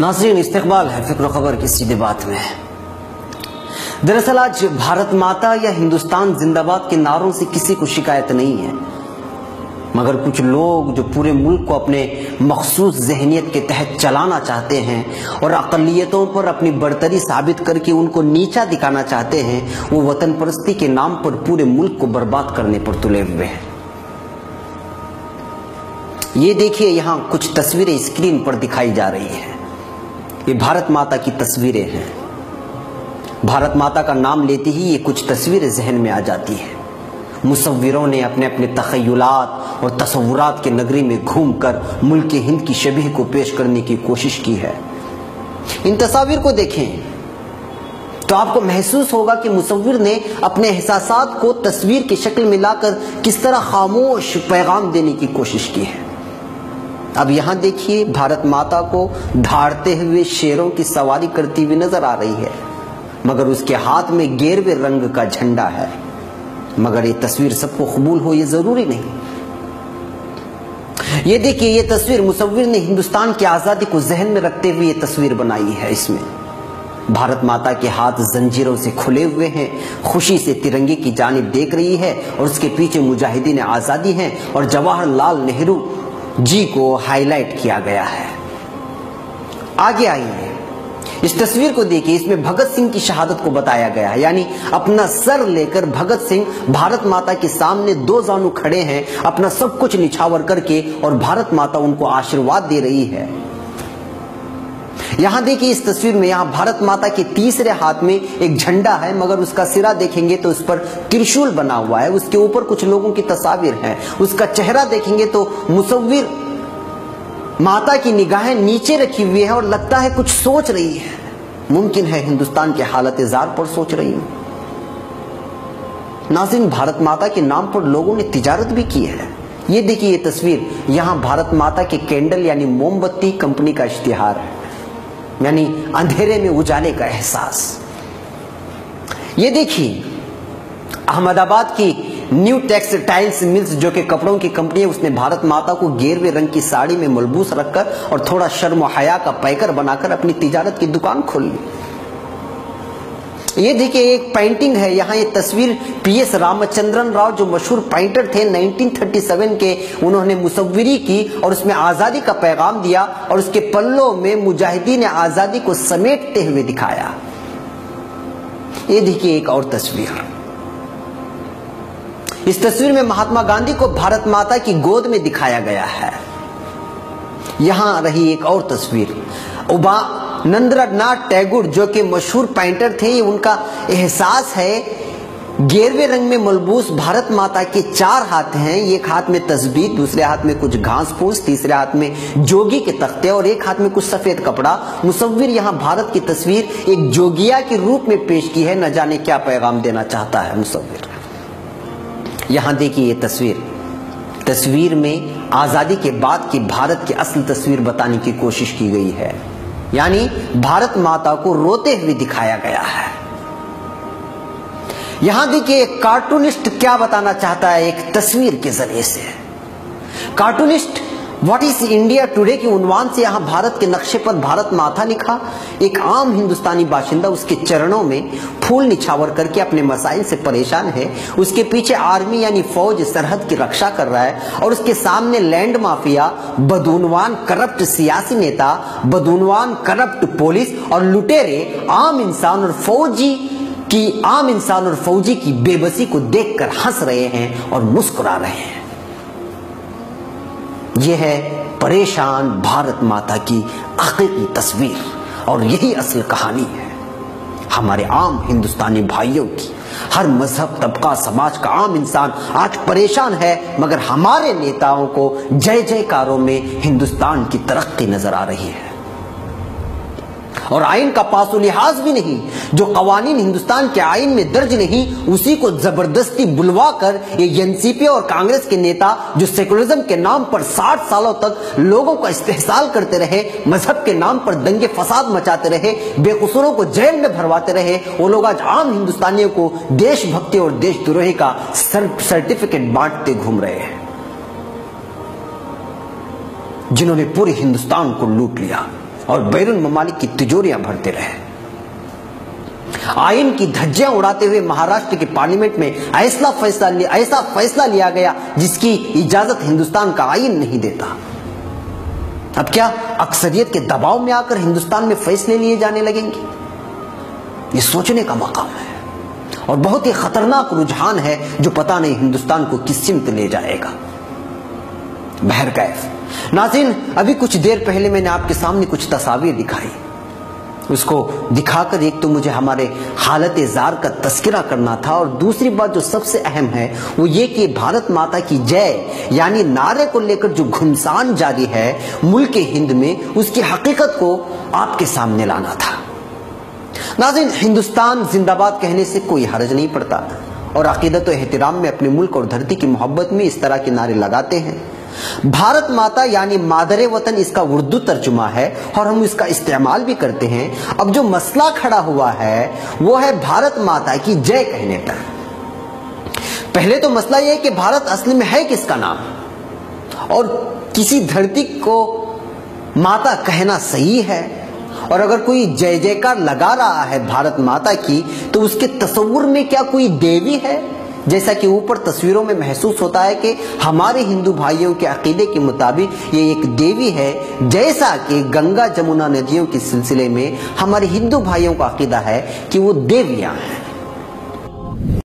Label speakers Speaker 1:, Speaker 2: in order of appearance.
Speaker 1: नाज़रीन, इस्तक़बाल है फ़िक्र ख़बर की सीधे बात में। दरअसल आज भारत माता या हिंदुस्तान जिंदाबाद के नारों से किसी को शिकायत नहीं है, मगर कुछ लोग जो पूरे मुल्क को अपने मखसूस ज़हनियत के तहत चलाना चाहते हैं और अक़लियतों पर अपनी बरतरी साबित करके उनको नीचा दिखाना चाहते हैं, वो वतन परस्ती के नाम पर पूरे मुल्क को बर्बाद करने पर तुले हुए हैं। ये देखिए, यहाँ कुछ तस्वीरें स्क्रीन पर दिखाई जा रही है। ये भारत माता की तस्वीरें हैं। भारत माता का नाम लेते ही ये कुछ तस्वीरें जहन में आ जाती है। मुसव्विरों ने अपने अपने तख़य्युलात और तसव्वुरात के नगरी में घूमकर मुल्क हिंद की शबीह को पेश करने की कोशिश की है। इन तस्वीर को देखें तो आपको महसूस होगा कि मुसव्विर ने अपने एहसासात को तस्वीर की शक्ल में लाकर किस तरह खामोश पैगाम देने की कोशिश की है। अब यहाँ देखिए, भारत माता को धाड़ते हुए शेरों की सवारी करती हुई नजर आ रही है, मगर उसके हाथ में गेरुए रंग का झंडा है। मगर ये तस्वीर सबको कबूल हो ये जरूरी नहीं। ये देखिए, ये तस्वीर मुसव्विर ने हिंदुस्तान की आजादी को जहन में रखते हुए ये तस्वीर बनाई है। इसमें भारत माता के हाथ जंजीरों से खुले हुए हैं, खुशी से तिरंगे की जानिब देख रही है और उसके पीछे मुजाहिदीन आजादी हैं और जवाहरलाल नेहरू जी को हाईलाइट किया गया है। आगे आइए, इस तस्वीर को देखिए। इसमें भगत सिंह की शहादत को बताया गया है, यानी अपना सर लेकर भगत सिंह भारत माता के सामने दो जानू खड़े हैं, अपना सब कुछ निछावर करके, और भारत माता उनको आशीर्वाद दे रही है। यहां देखिए, इस तस्वीर में यहां भारत माता के तीसरे हाथ में एक झंडा है, मगर उसका सिरा देखेंगे तो उस पर त्रिशूल बना हुआ है। उसके ऊपर कुछ लोगों की तस्वीर है। उसका चेहरा देखेंगे तो मुसव्विर माता की निगाहें नीचे रखी हुई है और लगता है कुछ सोच रही है। मुमकिन है हिंदुस्तान के हालत जार पर सोच रही हूं। नाज़रीन, भारत माता के नाम पर लोगों ने तिजारत भी की है। ये देखिए, ये तस्वीर, यहां भारत माता के कैंडल यानी मोमबत्ती कंपनी का इश्तिहार है, यानी अंधेरे में उजाले का एहसास। ये देखिए, अहमदाबाद की न्यू टेक्सटाइल्स मिल्स जो कि कपड़ों की कंपनी है, उसने भारत माता को गेरुए रंग की साड़ी में मलबूस रखकर और थोड़ा शर्म हया का पैकर बनाकर अपनी तिजारत की दुकान खोल ली। ये देखिए, एक पेंटिंग है यहाँ। ये तस्वीर PS रामचंद्रन राव जो मशहूर पेंटर थे 1937 के, उन्होंने मुसव्विरी की और उसमें आजादी का पैगाम दिया और उसके पल्लों में मुजाहिदीन आजादी को समेटते हुए दिखाया। ये देखिए, एक और तस्वीर। इस तस्वीर में महात्मा गांधी को भारत माता की गोद में दिखाया गया है। यहां रही एक और तस्वीर। नरेंद्रनाथ टैगोर जो कि मशहूर पेंटर थे, ये उनका एहसास है। गेरुए रंग में मलबूस भारत माता के 4 हाथ हैं। एक हाथ में तस्बीह, दूसरे हाथ में कुछ घास फूस, तीसरे हाथ में जोगी के तख्ते और एक हाथ में कुछ सफेद कपड़ा। मुसव्विर यहाँ भारत की तस्वीर एक जोगिया के रूप में पेश की है। न जाने क्या पैगाम देना चाहता है मुसव्विर। यहाँ देखिए, ये तस्वीर में आजादी के बाद की भारत की असल तस्वीर बताने की कोशिश की गई है, यानी भारत माता को रोते हुए दिखाया गया है। यहां देखिए, एक कार्टूनिस्ट क्या बताना चाहता है एक तस्वीर के जरिए से। Cartoonist what is India today के उन्वान से यहां भारत के नक्शे पर भारत माता लिखा। एक आम हिंदुस्तानी बाशिंदा उसके चरणों में फूल निछावर करके अपने मसाइल से परेशान है। उसके पीछे आर्मी यानी फौज सरहद की रक्षा कर रहा है और उसके सामने लैंड माफिया, बदूनवान करप्ट सियासी नेता, बदूनवान करप्ट पुलिस और लुटेरे आम इंसान और फौजी की बेबसी को देखकर हंस रहे हैं और मुस्कुरा रहे हैं। यह है परेशान भारत माता की हकीकी तस्वीर और यही असल कहानी है हमारे आम हिंदुस्तानी भाइयों की। हर मजहब, तबका, समाज का आम इंसान आज परेशान है, मगर हमारे नेताओं को जय जयकारों में हिंदुस्तान की तरक्की नजर आ रही है और आइन का पासो लिहाज भी नहीं। जो कवानीन हिंदुस्तान के आइन में दर्ज नहीं, उसी को जबरदस्ती बुलवाकर ये एनसीपी और कांग्रेस के नेता जो सेकुलरिज्म के नाम पर 60 सालों तक लोगों का इस्तेहसाल करते रहे, मजहब के नाम पर दंगे फसाद मचाते रहे, बेकसूरों को जेल में भरवाते रहे, वो लोग आज आम हिंदुस्तानियों को देशभक्ति और देशद्रोही का सर्टिफिकेट बांटते घूम रहे हैं, जिन्होंने पूरे हिंदुस्तान को लूट लिया और बैरुल ममालिक की तिजोरियां भरते रहे। आइन की धज्जियां उड़ाते हुए महाराष्ट्र के पार्लियामेंट में ऐसा फैसला लिया गया जिसकी इजाजत हिंदुस्तान का आइन नहीं देता। अब क्या अक्सरियत के दबाव में आकर हिंदुस्तान में फैसले लिए जाने लगेंगे? ये सोचने का मकाम है और बहुत ही खतरनाक रुझान है जो पता नहीं हिंदुस्तान को किस सिमत ले जाएगा। बहरकैफ नाज़रीन, अभी कुछ देर पहले मैंने आपके सामने कुछ तस्वीर दिखाई। उसको दिखाकर एक तो मुझे हमारे हालत जार का तस्करा करना था और दूसरी बात जो सबसे अहम है वो ये कि भारत माता की जय यानी नारे को लेकर जो घुमसान जारी है मुल्क हिंद में, उसकी हकीकत को आपके सामने लाना था। नाज़रीन, हिंदुस्तान जिंदाबाद कहने से कोई हर्ज नहीं पड़ता और अकीदत और एहतराम में अपने मुल्क और धरती की मोहब्बत में इस तरह के नारे लगाते हैं। भारत माता यानी मादरे वतन इसका उर्दू तर्जुमा है और हम इसका इस्तेमाल भी करते हैं। अब जो मसला खड़ा हुआ है वो है भारत माता की जय कहने पर। पहले तो मसला यह है कि भारत असली में है किसका नाम, और किसी धरती को माता कहना सही है, और अगर कोई जय जयकार लगा रहा है भारत माता की तो उसके तस्वुर में क्या कोई देवी है? जैसा कि ऊपर तस्वीरों में महसूस होता है कि हमारे हिंदू भाइयों के अकीदे के मुताबिक ये एक देवी है, जैसा कि गंगा जमुना नदियों के सिलसिले में हमारे हिंदू भाइयों का अकीदा है कि वो देवियां हैं।